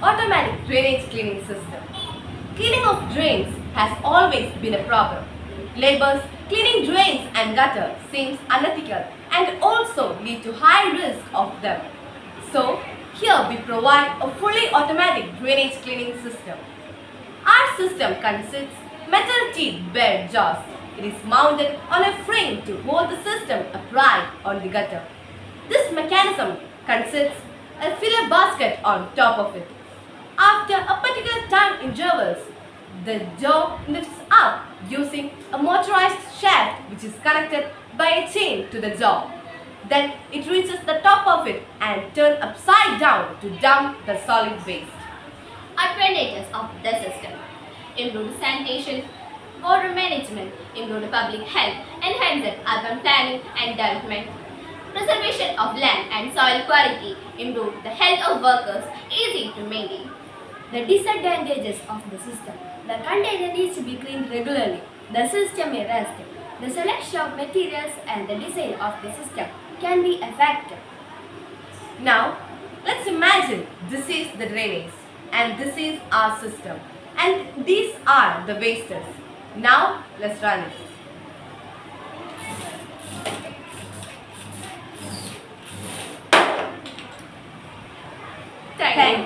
Automatic drainage cleaning system. Cleaning of drains has always been a problem. Laborers cleaning drains and gutter seems unethical and also lead to high risk of them. So, here we provide a fully automatic drainage cleaning system. Our system consists metal teeth bed jaws. It is mounted on a frame to hold the system upright on the gutter. This mechanism consists a filler basket on top of it. After a particular time intervals, the jaw lifts up using a motorized shaft which is connected by a chain to the jaw. Then it reaches the top of it and turns upside down to dump the solid waste. Advantages of the system: improved sanitation, water management, improved public health, enhanced urban planning and development, preservation of land and soil quality, improved the health of workers, easy to maintain. The disadvantages of the system. The container needs to be cleaned regularly. The system may rust. The selection of materials and the design of the system can be affected. Now, let's imagine this is the drainage and this is our system and these are the wasters. Now, let's run it. Thank you.